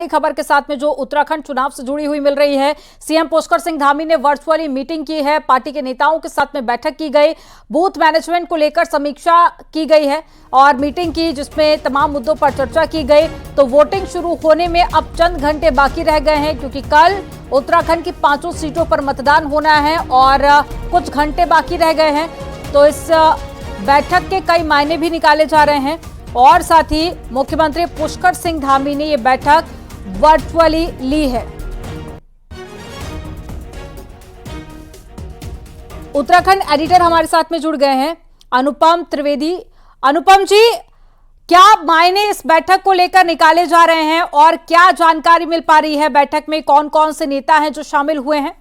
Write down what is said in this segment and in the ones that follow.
खबर के साथ में जो उत्तराखंड चुनाव से जुड़ी हुई मिल रही है। सीएम पुष्कर सिंह धामी ने वर्चुअली मीटिंग की है। पार्टी के नेताओं के साथ में बैठक की गई, बूथ मैनेजमेंट को लेकर समीक्षा की गई है और मीटिंग की जिसमें तमाम मुद्दों पर चर्चा की गई। तो वोटिंग शुरू होने में अब चंद घंटे बाकी रह गए हैं क्योंकि कल उत्तराखंड की 5 सीटों पर मतदान होना है और कुछ घंटे बाकी रह गए हैं। तो इस बैठक के कई मायने भी निकाले जा रहे हैं और साथ ही मुख्यमंत्री पुष्कर सिंह धामी ने ये बैठक वर्चुअली ली है। उत्तराखंड एडिटर हमारे साथ में जुड़ गए हैं, अनुपम त्रिवेदी। अनुपम जी, क्या मायने इस बैठक को लेकर निकाले जा रहे हैं और क्या जानकारी मिल पा रही है? बैठक में कौन कौन से नेता हैं जो शामिल हुए हैं?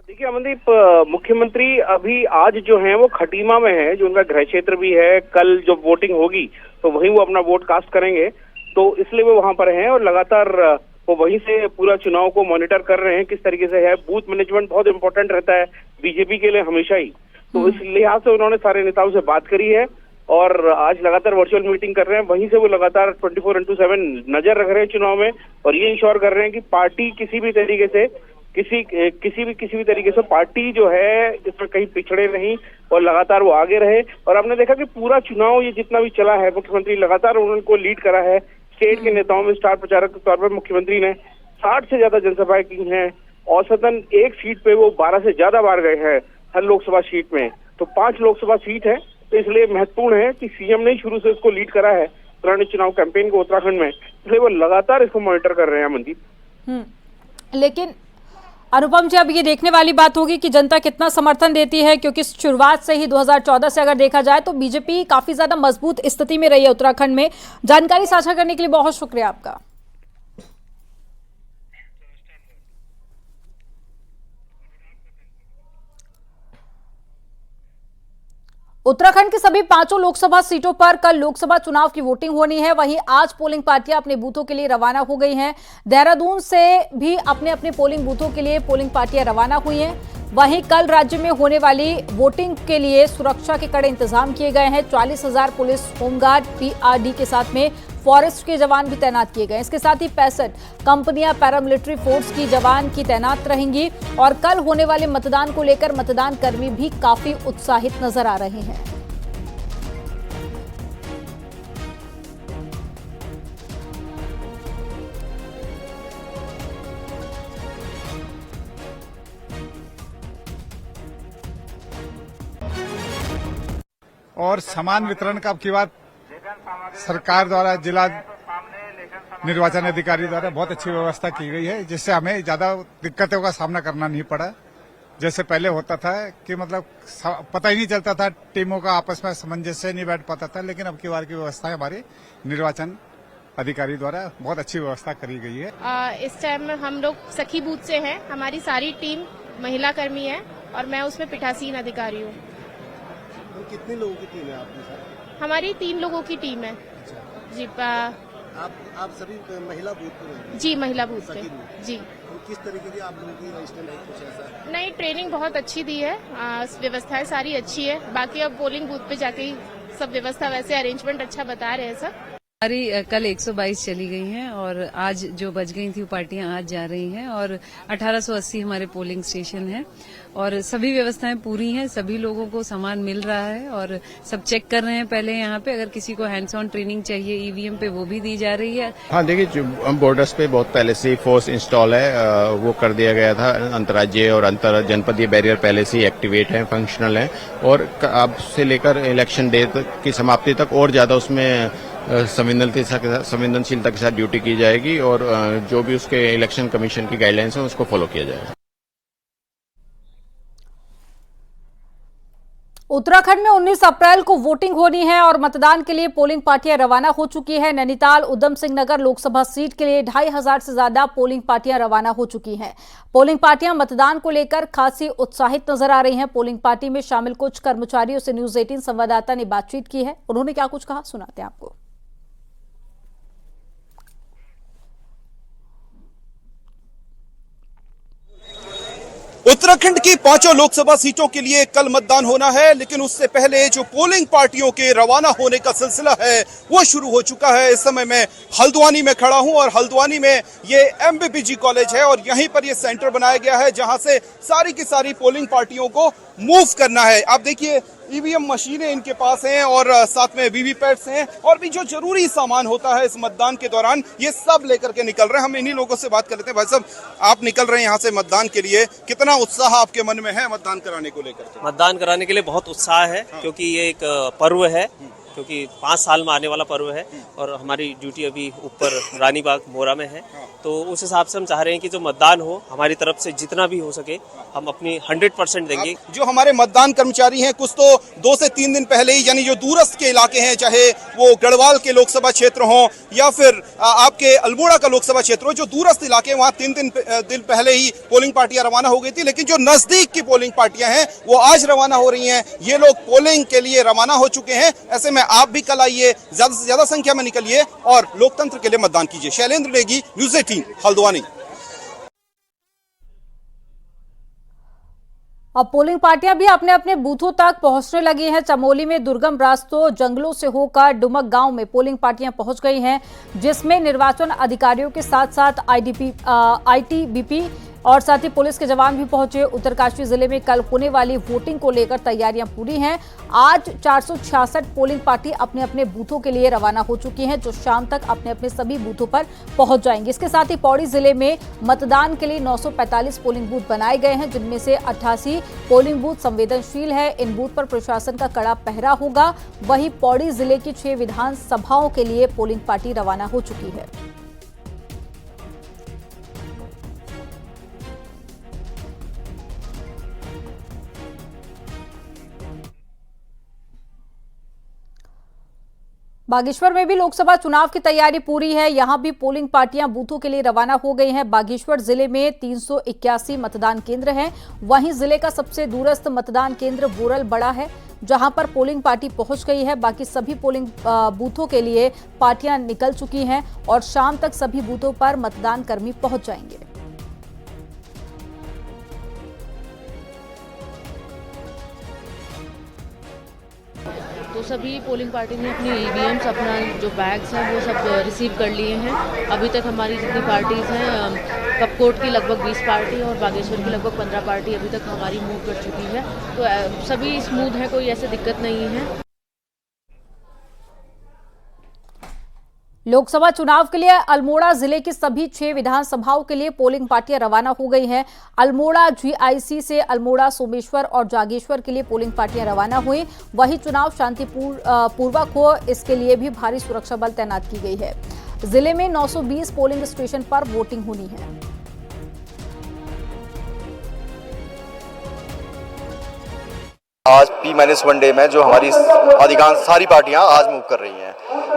देखिए अमनदीप, मुख्यमंत्री अभी आज जो है वो खटीमा में है, जो उनका गृह क्षेत्र भी है। कल जो वोटिंग होगी तो वहीं वो अपना वोट कास्ट करेंगे, तो इसलिए वो वहां पर हैं और लगातार वो वहीं से पूरा चुनाव को मॉनिटर कर रहे हैं किस तरीके से है। बूथ मैनेजमेंट बहुत इंपॉर्टेंट रहता है बीजेपी के लिए हमेशा ही, तो इस लिहाज से उन्होंने सारे नेताओं से बात करी है और आज लगातार वर्चुअल मीटिंग कर रहे हैं। वहीं से वो लगातार 24/7 नजर रख रहे हैं चुनाव में और ये इंश्योर कर रहे हैं कि पार्टी किसी भी तरीके से किसी भी तरीके से पार्टी जो है इसमें कहीं पिछड़े नहीं और लगातार वो आगे रहे। और आपने देखा कि पूरा चुनाव ये जितना भी चला है, मुख्यमंत्री लगातार उनको लीड करा है। स्टेट के नेताओं में स्टार प्रचारक के तौर पर मुख्यमंत्री ने 60 से ज्यादा जनसभाएं की हैं। औसतन एक सीट पे वो 12 से ज्यादा बार गए हैं हर लोकसभा सीट में। तो 5 लोकसभा सीट है, तो इसलिए महत्वपूर्ण है कि सीएम ने शुरू से इसको लीड करा है पुराने चुनाव कैंपेन को उत्तराखंड में, इसलिए वो लगातार इसको मॉनिटर कर रहे हैं। मनदीप, लेकिन अनुपम जी, अब ये देखने वाली बात होगी कि जनता कितना समर्थन देती है, क्योंकि शुरुआत से ही 2014 से अगर देखा जाए तो बीजेपी काफी ज्यादा मजबूत स्थिति में रही है उत्तराखंड में। जानकारी साझा करने के लिए बहुत शुक्रिया आपका। उत्तराखंड की सभी 5 लोकसभा सीटों पर कल लोकसभा चुनाव की वोटिंग होनी है। वहीं आज पोलिंग पार्टियां अपने बूथों के लिए रवाना हो गई हैं। देहरादून से भी अपने अपने पोलिंग बूथों के लिए पोलिंग पार्टियां रवाना हुई हैं। वहीं कल राज्य में होने वाली वोटिंग के लिए सुरक्षा के कड़े इंतजाम किए गए हैं। 40,000 पुलिस, होमगार्ड, पीआरडी के साथ में फॉरेस्ट के जवान भी तैनात किए गए। इसके साथ ही 65 कंपनियां पैरामिलिट्री फोर्स की जवान की तैनात रहेंगी और कल होने वाले मतदान को लेकर मतदान कर्मी भी काफी उत्साहित नजर आ रहे हैं। और समान वितरण का की बात सरकार द्वारा, जिला निर्वाचन अधिकारी द्वारा बहुत अच्छी व्यवस्था की गई है, जिससे हमें ज्यादा दिक्कतों का सामना करना नहीं पड़ा। जैसे पहले होता था कि मतलब पता ही नहीं चलता था, टीमों का आपस में सामंजस्य नहीं बैठ पाता था, लेकिन अब की बार की व्यवस्था हमारी निर्वाचन अधिकारी द्वारा बहुत अच्छी व्यवस्था करी गई है। इस टाइम हम लोग सखी बूथ से हैं, हमारी सारी टीम महिला कर्मी है और मैं उसमें पीठासीन अधिकारी हूँ। तो कितने लोगों की टीम है आपके साथ? हमारी 3 लोगों की टीम है। अच्छा। जी। आप सभी महिला बूथ पे हैं? जी, महिला बूथ पे। जी। तो किस तरीके की आप लोगों की रजिस्टर है, कुछ ऐसा? नहीं, ट्रेनिंग बहुत अच्छी दी है, व्यवस्थाएं सारी अच्छी है। बाकी अब पोलिंग बूथ पे जाके ही सब व्यवस्था, वैसे अरेंजमेंट अच्छा बता रहे हैं सब। हमारी कल 122 चली गई हैं और आज जो बच गई थी वो पार्टियां आज जा रही हैं और 1880 हमारे पोलिंग स्टेशन हैं और सभी व्यवस्थाएं पूरी हैं। सभी लोगों को सामान मिल रहा है और सब चेक कर रहे हैं पहले यहाँ पे। अगर किसी को हैंड्स ऑन ट्रेनिंग चाहिए ईवीएम पे, वो भी दी जा रही है। हाँ, देखिए बॉर्डर्स पे बहुत पहले से फोर्स इंस्टॉल है, वो कर दिया गया था। अंतर्राज्यीय और अंतर जनपदीय बैरियर पहले से ही एक्टिवेट है, फंक्शनल है और अब से लेकर इलेक्शन डे की समाप्ति तक और ज्यादा उसमें संवेदनशीलता के साथ ड्यूटी की जाएगी और जो भी उसके इलेक्शन कमीशन की गाइडलाइंस है उसको फॉलो किया जाएगा। उत्तराखंड में 19 अप्रैल को वोटिंग होनी है और मतदान के लिए पोलिंग पार्टियां रवाना हो चुकी है। नैनीताल उधम सिंह नगर लोकसभा सीट के लिए 2500 से ज्यादा पोलिंग पार्टियां रवाना हो चुकी हैं। पोलिंग पार्टियां मतदान को लेकर खासी उत्साहित नजर आ रही हैं। पोलिंग पार्टी में शामिल कुछ कर्मचारियों से न्यूज 18 संवाददाता ने बातचीत की है। उन्होंने क्या कुछ कहा, सुनाते हैं आपको। उत्तराखंड उत्तराखंड की 5 लोकसभा सीटों के लिए कल मतदान होना है, लेकिन उससे पहले जो पोलिंग पार्टियों के रवाना होने का सिलसिला है वो शुरू हो चुका है। इस समय मैं हल्द्वानी में खड़ा हूं और हल्द्वानी में ये MBBG कॉलेज है और यहीं पर ये सेंटर बनाया गया है जहां से सारी की सारी पोलिंग पार्टियों को मूव करना है। आप देखिए EVM मशीनें इनके पास हैं और साथ में VVPATs हैं और भी जो जरूरी सामान होता है इस मतदान के दौरान ये सब लेकर के निकल रहे हैं। हम इन्हीं लोगों से बात कर लेते हैं। भाई साहब, आप निकल रहे हैं यहाँ से मतदान के लिए, कितना उत्साह आपके मन में है मतदान कराने को लेकर? मतदान कराने के लिए बहुत उत्साह है, क्योंकि ये एक पर्व है, क्योंकि 5 साल में आने वाला पर्व है और हमारी ड्यूटी अभी ऊपर रानी बाग मोरा में है। तो उस हिसाब से हम चाह रहे हैं कि जो मतदान हो हमारी तरफ से जितना भी हो सके हम अपनी 100% देंगे। जो हमारे मतदान कर्मचारी हैं कुछ तो 2 से 3 दिन पहले ही, यानी जो दूरस्थ के इलाके हैं, चाहे वो गढ़वाल के लोकसभा क्षेत्र हो या फिर आपके अल्मोड़ा का लोकसभा क्षेत्र हो, जो दूरस्थ इलाके वहाँ 3 दिन पहले ही पोलिंग पार्टियां रवाना हो गई थी। लेकिन जो नजदीक की पोलिंग पार्टियां हैं वो आज रवाना हो रही हैं। ये लोग पोलिंग के लिए रवाना हो चुके हैं। ऐसे में आप भी कल आइए, ज्यादा से ज्यादा संख्या में निकलिए और लोकतंत्र के लिए मतदान कीजिए। शैलेंद्र नेगी, न्यूज़ 18 हल्द्वानी। अब पोलिंग पार्टियां भी अपने अपने बूथों तक पहुंचने लगी हैं। चमोली में दुर्गम रास्तों जंगलों से होकर डुमक गांव में पोलिंग पार्टियां पहुंच गई हैं, जिसमें निर्वाचन अधिकारियों के साथ साथ ITBP और साथ ही पुलिस के जवान भी पहुंचे। उत्तरकाशी जिले में कल होने वाली वोटिंग को लेकर तैयारियां पूरी हैं। आज 466 पोलिंग पार्टी अपने अपने बूथों के लिए रवाना हो चुकी हैं, जो शाम तक अपने अपने सभी बूथों पर पहुंच जाएंगे। इसके साथ ही पौड़ी जिले में मतदान के लिए 945 पोलिंग बूथ बनाए गए हैं, जिनमें से 88 पोलिंग बूथ संवेदनशील है। इन बूथ पर प्रशासन का कड़ा पहरा होगा। वहीं पौड़ी जिले की 6 विधानसभाओं के लिए पोलिंग पार्टी रवाना हो चुकी है। बागेश्वर में भी लोकसभा चुनाव की तैयारी पूरी है। यहां भी पोलिंग पार्टियां बूथों के लिए रवाना हो गई हैं। बागेश्वर जिले में 381 मतदान केंद्र हैं। वहीं जिले का सबसे दूरस्थ मतदान केंद्र बोरल बड़ा है, जहां पर पोलिंग पार्टी पहुंच गई है। बाकी सभी पोलिंग बूथों के लिए पार्टियां निकल चुकी हैं और शाम तक सभी बूथों पर मतदान कर्मी पहुंच जाएंगे। तो सभी पोलिंग पार्टी ने अपनी EVMs, अपना जो बैग्स हैं वो सब रिसीव कर लिए हैं। अभी तक हमारी जितनी पार्टीज़ हैं, कपकोट की लगभग 20 पार्टी और बागेश्वर की लगभग 15 पार्टी अभी तक हमारी मूव कर चुकी है। तो सभी स्मूथ है, कोई ऐसे दिक्कत नहीं है। लोकसभा चुनाव के लिए अल्मोड़ा जिले की सभी 6 विधानसभाओं के लिए पोलिंग पार्टियां रवाना हो गई हैं। अल्मोड़ा GIC से अल्मोड़ा, सोमेश्वर और जागेश्वर के लिए पोलिंग पार्टियां रवाना हुई। वहीं चुनाव शांतिपूर्वक हो, इसके लिए भी भारी सुरक्षा बल तैनात की गई है। जिले में 920 पोलिंग स्टेशन पर वोटिंग होनी है। आज P-1 डे में जो हमारी अधिकांश सारी पार्टियां आज मूव कर रही हैं,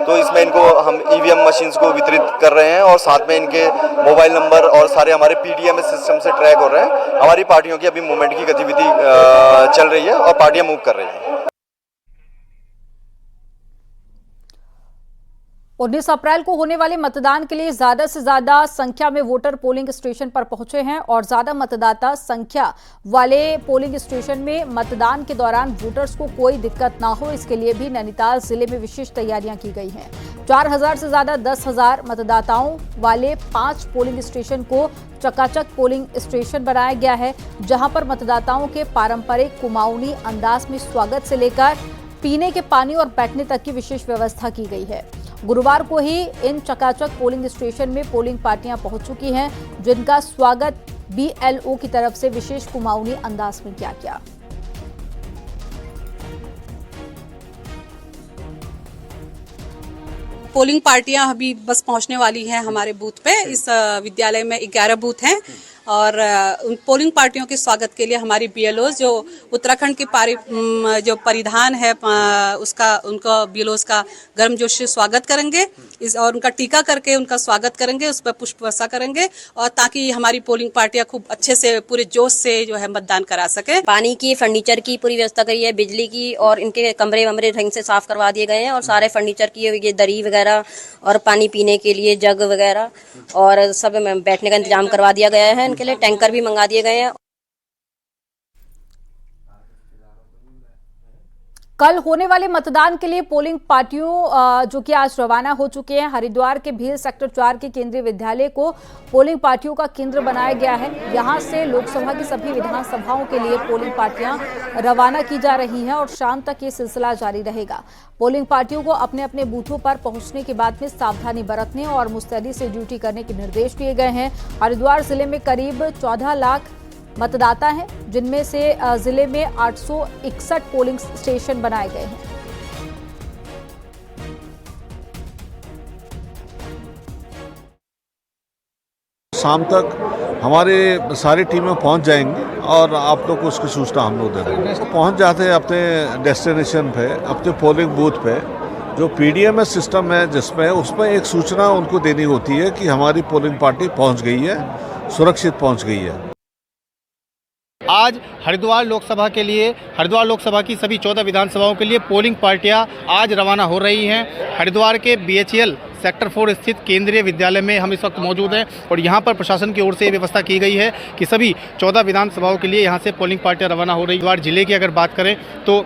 तो इसमें इनको हम EVM मशीन्स को वितरित कर रहे हैं और साथ में इनके मोबाइल नंबर और सारे हमारे PDMS सिस्टम से ट्रैक हो रहे हैं। हमारी पार्टियों की अभी मूवमेंट की गतिविधि चल रही है और पार्टियां मूव कर रही हैं। 19 अप्रैल को होने वाले मतदान के लिए ज्यादा से ज्यादा संख्या में वोटर पोलिंग स्टेशन पर पहुंचे हैं और ज्यादा मतदाता संख्या वाले पोलिंग स्टेशन में मतदान के दौरान वोटर्स को कोई दिक्कत ना हो, इसके लिए भी नैनीताल जिले में विशेष तैयारियां की गई हैं। 4000 से ज्यादा 10,000 मतदाताओं वाले 5 पोलिंग स्टेशन को चकाचक पोलिंग स्टेशन बनाया गया है, जहां पर मतदाताओं के पारंपरिक कुमाऊनी अंदाज में स्वागत से लेकर पीने के पानी और बैठने तक की विशेष व्यवस्था की गई है। गुरुवार को ही इन चकाचक पोलिंग स्टेशन में पोलिंग पार्टियां पहुंच चुकी हैं, जिनका स्वागत BLO की तरफ से विशेष कुमाऊनी अंदाज में किया गया। पोलिंग पार्टियां अभी बस पहुंचने वाली हैं हमारे बूथ पे। इस विद्यालय में 11 बूथ हैं और उन पोलिंग पार्टियों के स्वागत के लिए हमारी BLOs जो उत्तराखंड की जो परिधान है उसका उनका BLOs का गर्मजोशी से स्वागत करेंगे और उनका टीका करके उनका स्वागत करेंगे, उस पर पुष्प वर्षा करेंगे और ताकि हमारी पोलिंग पार्टियां खूब अच्छे से पूरे जोश से जो है मतदान करा सके। पानी की, फर्नीचर की पूरी व्यवस्था करी है, बिजली की, और इनके कमरे वमरे ढंग से साफ करवा दिए गए हैं और सारे फर्नीचर की ये दरी वगैरह और पानी पीने के लिए जग वगैरह और सब बैठने का इंतजाम करवा दिया गया है। इनके लिए टैंकर भी मंगा दिए गए हैं। कल होने वाले मतदान के लिए पोलिंग पार्टियों जो कि आज रवाना हो चुके हैं। हरिद्वार के भील सेक्टर 4 के केंद्रीय विद्यालय को पोलिंग पार्टियों का केंद्र बनाया गया है। यहां से लोकसभा की सभी विधानसभाओं के लिए पोलिंग पार्टियां रवाना की जा रही हैं और शाम तक ये सिलसिला जारी रहेगा। पोलिंग पार्टियों को अपने अपने बूथों पर पहुंचने के बाद में सावधानी बरतने और मुस्तैदी से ड्यूटी करने के निर्देश दिए गए हैं। हरिद्वार जिले में करीब 14 लाख मतदाता हैं, जिनमें से जिले में 861 पोलिंग स्टेशन बनाए गए हैं। शाम तक हमारे सारी टीमें पहुंच जाएंगी और आप लोग को उसकी सूचना हम लोग दे देंगे। तो पहुंच जाते हैं अपने डेस्टिनेशन पे, अपने पोलिंग बूथ पे। जो पीडीएमएस सिस्टम है जिसमें उसमें एक सूचना उनको देनी होती है कि हमारी पोलिंग पार्टी पहुंच गई है, सुरक्षित पहुंच गई है। आज हरिद्वार लोकसभा के लिए, हरिद्वार लोकसभा की सभी 14 विधानसभाओं के लिए पोलिंग पार्टियां आज रवाना हो रही हैं। हरिद्वार के बीएचईएल सेक्टर 4 स्थित केंद्रीय विद्यालय में हम इस वक्त मौजूद हैं और यहां पर प्रशासन की ओर से व्यवस्था की गई है कि सभी 14 विधानसभाओं के लिए यहां से पोलिंग पार्टियां रवाना हो रही हैं। हरिद्वार जिले की अगर बात करें तो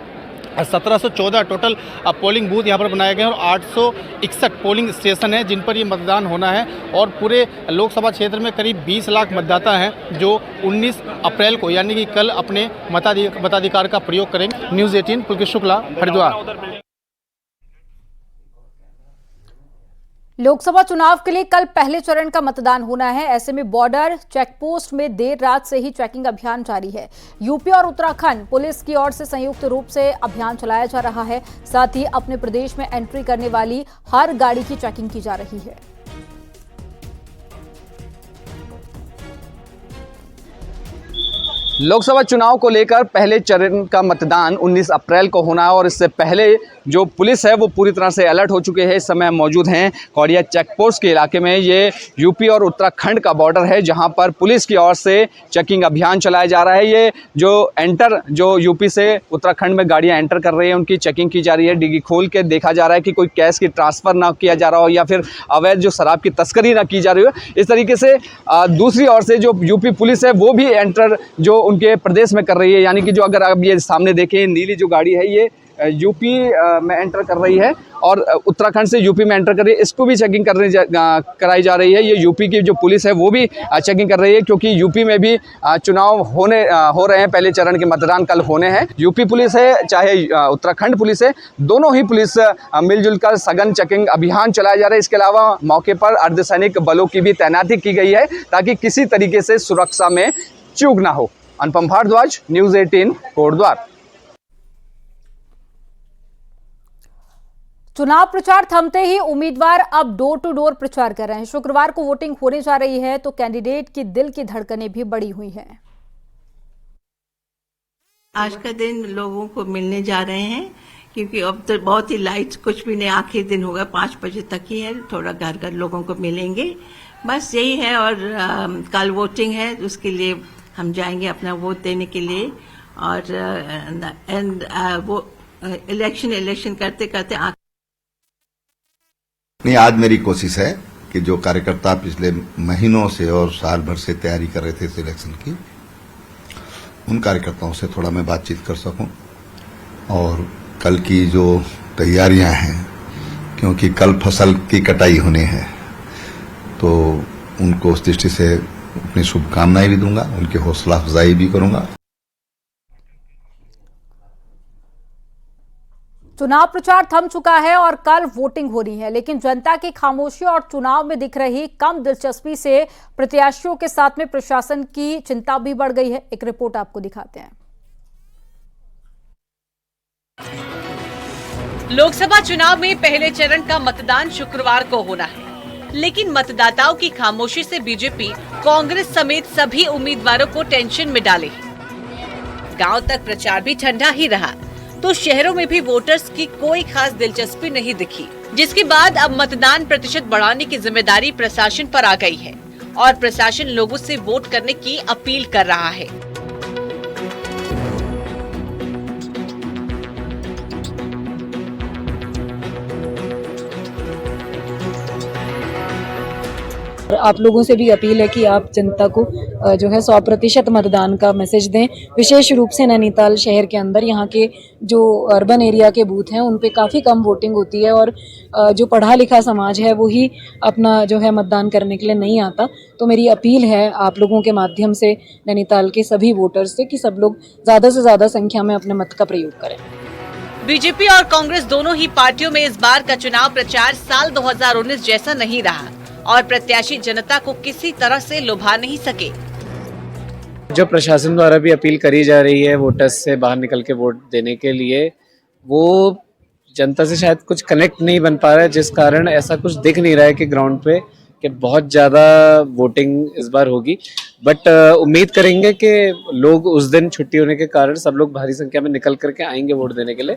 1714 टोटल पोलिंग बूथ यहाँ पर बनाए गए हैं और 861 पोलिंग स्टेशन हैं जिन पर ये मतदान होना है। और पूरे लोकसभा क्षेत्र में करीब 20 लाख मतदाता हैं जो 19 अप्रैल को यानी कि कल अपने मताधिकार का प्रयोग करेंगे। न्यूज़ 18 पुलकेश शुक्ला, हरिद्वार। लोकसभा चुनाव के लिए कल पहले चरण का मतदान होना है। ऐसे में बॉर्डर चेकपोस्ट में देर रात से ही चेकिंग अभियान जारी है। यूपी और उत्तराखंड पुलिस की ओर से संयुक्त रूप से अभियान चलाया जा रहा है। साथ ही अपने प्रदेश में एंट्री करने वाली हर गाड़ी की चेकिंग की जा रही है। लोकसभा चुनाव को लेकर पहले चरण का मतदान 19 अप्रैल को होना है और इससे पहले जो पुलिस है वो पूरी तरह से अलर्ट हो चुके हैं। इस समय मौजूद हैं कौड़िया चेकपोस्ट के इलाके में। ये यूपी और उत्तराखंड का बॉर्डर है जहां पर पुलिस की ओर से चेकिंग अभियान चलाया जा रहा है। ये जो यूपी से उत्तराखंड में गाड़ियां एंटर कर रही हैं उनकी चेकिंग की जा रही है। डिग्गी खोल के देखा जा रहा है कि कोई कैश की ट्रांसफ़र ना किया जा रहा हो या फिर अवैध जो शराब की तस्करी ना की जा रही हो। इस तरीके से दूसरी ओर से जो यूपी पुलिस है वो भी एंटर जो उनके प्रदेश में कर रही है। यानी कि जो अगर आप ये सामने देखें नीली जो गाड़ी है ये यूपी में एंटर कर रही है और उत्तराखंड से यूपी में एंटर कर रही है। इसको भी चेकिंग कराई जा रही है। ये यूपी की जो पुलिस है वो भी चेकिंग कर रही है क्योंकि यूपी में भी चुनाव हो रहे हैं। पहले चरण के मतदान कल होने हैं। यूपी पुलिस है चाहे उत्तराखंड पुलिस है, दोनों ही पुलिस मिलजुल कर सघन चेकिंग अभियान चलाया जा रहा है। इसके अलावा मौके पर अर्धसैनिक बलों की भी तैनाती की गई है ताकि किसी तरीके से सुरक्षा में चूक ना हो। अनुपम भारद्वाज, न्यूज़ 18, कोटद्वार। चुनाव प्रचार थमते ही उम्मीदवार अब डोर टू डोर प्रचार कर रहे हैं। शुक्रवार को वोटिंग होने जा रही है तो कैंडिडेट की दिल की धड़कनें भी बढ़ी हुई हैं। आज का दिन लोगों को मिलने जा रहे हैं क्योंकि अब तो बहुत ही लाइट, कुछ भी नहीं, आखिरी दिन होगा, 5 बजे तक ही है। थोड़ा घर घर लोगों को मिलेंगे, बस यही है। और कल वोटिंग है, उसके लिए हम जाएंगे अपना वोट देने के लिए। और वो इलेक्शन करते करते नहीं, आज मेरी कोशिश है कि जो कार्यकर्ता पिछले महीनों से और साल भर से तैयारी कर रहे थे इस इलेक्शन की, उन कार्यकर्ताओं से थोड़ा मैं बातचीत कर सकूं और कल की जो तैयारियां हैं, क्योंकि कल फसल की कटाई होने है, तो उनको उस दृष्टि से अपनी शुभकामनाएं भी दूंगा, उनकी हौसला अफजाई भी करूंगा। चुनाव प्रचार थम चुका है और कल वोटिंग हो रही है, लेकिन जनता की खामोशी और चुनाव में दिख रही कम दिलचस्पी से प्रत्याशियों के साथ में प्रशासन की चिंता भी बढ़ गई है। एक रिपोर्ट आपको दिखाते हैं। लोकसभा चुनाव में पहले चरण का मतदान शुक्रवार को होना है, लेकिन मतदाताओं की खामोशी से बीजेपी, कांग्रेस समेत सभी उम्मीदवारों को टेंशन में डाले। गांव तक प्रचार भी ठंडा ही रहा तो शहरों में भी वोटर्स की कोई खास दिलचस्पी नहीं दिखी, जिसके बाद अब मतदान प्रतिशत बढ़ाने की जिम्मेदारी प्रशासन पर आ गई है और प्रशासन लोगों से वोट करने की अपील कर रहा है। आप लोगों से भी अपील है कि आप जनता को जो है 100% मतदान का मैसेज दें। विशेष रूप से नैनीताल शहर के अंदर यहाँ के जो अर्बन एरिया के बूथ हैं उन पे काफ़ी कम वोटिंग होती है और जो पढ़ा लिखा समाज है वो ही अपना जो है मतदान करने के लिए नहीं आता। तो मेरी अपील है आप लोगों के माध्यम से नैनीताल के सभी वोटर्स से कि सब लोग ज़्यादा से ज़्यादा संख्या में अपने मत का प्रयोग करें। बीजेपी और कांग्रेस दोनों ही पार्टियों में इस बार का चुनाव प्रचार साल 2019 जैसा नहीं रहा और प्रत्याशी जनता को किसी तरह से लुभा नहीं सके। जो प्रशासन द्वारा भी अपील करी जा रही है वोटर्स से बाहर निकल के वोट देने के लिए, वो जनता से शायद कुछ कनेक्ट नहीं बन पा रहा है, जिस कारण ऐसा कुछ दिख नहीं रहा है कि ग्राउंड पे कि बहुत ज़्यादा वोटिंग इस बार होगी। बट उम्मीद करेंगे कि लोग उस दिन छुट्टी होने के कारण सब लोग भारी संख्या में निकल करके आएंगे वोट देने के लिए।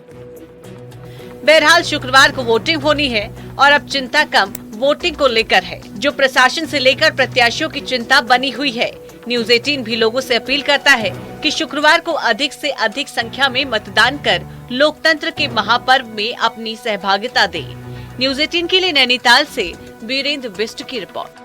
बहरहाल शुक्रवार को वोटिंग होनी है और अब चिंता कम वोटिंग को लेकर है, जो प्रशासन से लेकर प्रत्याशियों की चिंता बनी हुई है। न्यूज 18 भी लोगों से अपील करता है कि शुक्रवार को अधिक से अधिक संख्या में मतदान कर लोकतंत्र के महापर्व में अपनी सहभागिता दें। न्यूज 18 के लिए नैनीताल से वीरेंद्र बिष्ट की रिपोर्ट।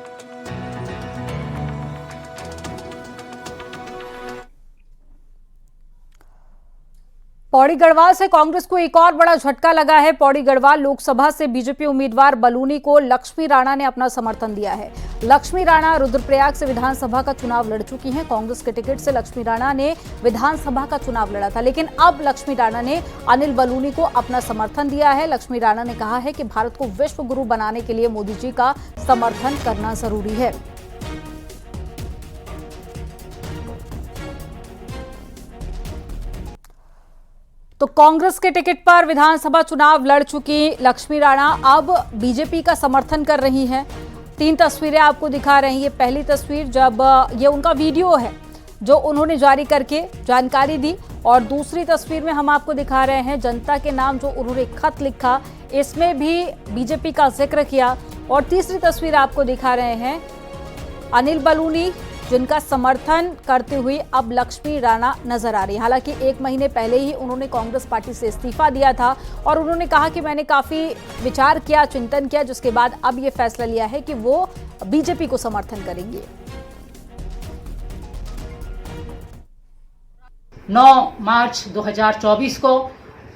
पौड़ी गढ़वाल से कांग्रेस को एक और बड़ा झटका लगा है। पौड़ी गढ़वाल लोकसभा से बीजेपी उम्मीदवार बलूनी को लक्ष्मी राणा ने अपना समर्थन दिया है। लक्ष्मी राणा रुद्रप्रयाग से विधानसभा का चुनाव लड़ चुकी हैं। कांग्रेस के टिकट से लक्ष्मी राणा ने विधानसभा का चुनाव लड़ा था, लेकिन अब लक्ष्मी राणा ने अनिल बलूनी को अपना समर्थन दिया है। लक्ष्मी राणा ने कहा है कि भारत को विश्व गुरु बनाने के लिए मोदी जी का समर्थन करना जरूरी है। तो कांग्रेस के टिकट पर विधानसभा चुनाव लड़ चुकी लक्ष्मी राणा अब बीजेपी का समर्थन कर रही हैं। 3 तस्वीरें आपको दिखा रहे हैं। ये पहली तस्वीर जब ये उनका वीडियो है जो उन्होंने जारी करके जानकारी दी, और दूसरी तस्वीर में हम आपको दिखा रहे हैं जनता के नाम जो उन्होंने खत लिखा, इसमें भी बीजेपी का जिक्र किया। और तीसरी तस्वीर आपको दिखा रहे हैं अनिल बलूनी जिनका समर्थन करते हुए अब लक्ष्मी राणा नजर आ रही है। हालांकि 1 महीने पहले ही उन्होंने कांग्रेस पार्टी से इस्तीफा दिया था और उन्होंने कहा कि मैंने काफी विचार किया, चिंतन किया, जिसके बाद अब ये फैसला लिया है कि वो बीजेपी को समर्थन करेंगे। 9 मार्च 2024 को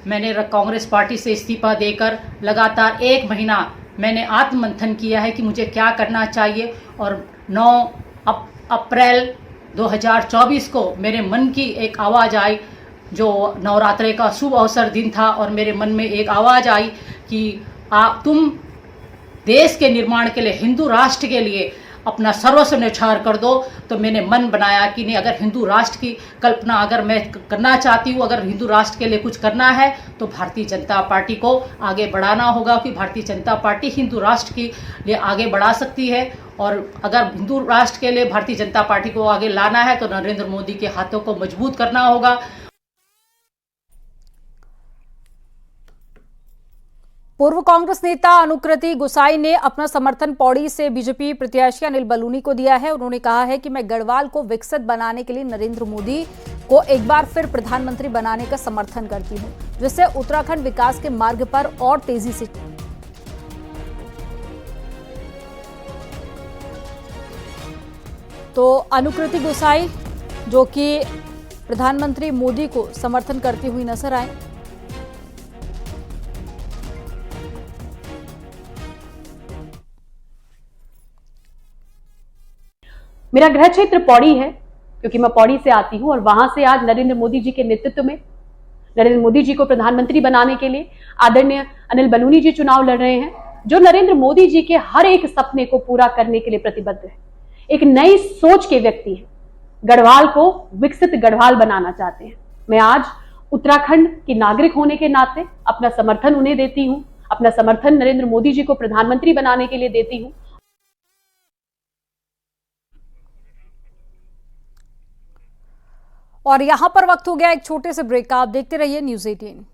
मैंने कांग्रेस पार्टी से इस्तीफा देकर लगातार 1 महीना मैंने आत्ममंथन किया है कि मुझे क्या करना चाहिए, और 9 अप्रैल 2024 को मेरे मन की एक आवाज़ आई, जो नवरात्रे का शुभ अवसर दिन था, और मेरे मन में एक आवाज़ आई कि तुम देश के निर्माण के लिए, हिंदू राष्ट्र के लिए अपना सर्वस्व न्यौछावर कर दो। तो मैंने मन बनाया कि नहीं, अगर हिंदू राष्ट्र की कल्पना अगर मैं करना चाहती हूँ, अगर हिंदू राष्ट्र के लिए कुछ करना है तो भारतीय जनता पार्टी को आगे बढ़ाना होगा, कि भारतीय जनता पार्टी हिंदू राष्ट्र के लिए आगे बढ़ा सकती है। और अगर हिंदू राष्ट्र के लिए भारतीय जनता पार्टी को आगे लाना है तो नरेंद्र मोदी के हाथों को मजबूत करना होगा। पूर्व कांग्रेस नेता अनुकृति गुसाई ने अपना समर्थन पौड़ी से बीजेपी प्रत्याशी अनिल बलूनी को दिया है। उन्होंने कहा है कि मैं गढ़वाल को विकसित बनाने के लिए नरेंद्र मोदी को एक बार फिर प्रधानमंत्री बनाने का समर्थन करती हूं, जिससे उत्तराखंड विकास के मार्ग पर और तेजी से। तो अनुकृति गुसाई जो कि प्रधानमंत्री मोदी को समर्थन करती हुई नजर आए। मेरा गृह क्षेत्र पौड़ी है, क्योंकि मैं पौड़ी से आती हूं, और वहां से आज नरेंद्र मोदी जी के नेतृत्व में नरेंद्र मोदी जी को प्रधानमंत्री बनाने के लिए आदरणीय अनिल बलूनी जी चुनाव लड़ रहे हैं, जो नरेंद्र मोदी जी के हर एक सपने को पूरा करने के लिए प्रतिबद्ध है। एक नई सोच के व्यक्ति हैं, गढ़वाल को विकसित गढ़वाल बनाना चाहते हैं। मैं आज उत्तराखंड की नागरिक होने के नाते अपना समर्थन उन्हें देती हूं, अपना समर्थन नरेंद्र मोदी जी को प्रधानमंत्री बनाने के लिए देती हूं। और यहां पर वक्त हो गया एक छोटे से ब्रेक का। आप देखते रहिए न्यूज़ 18।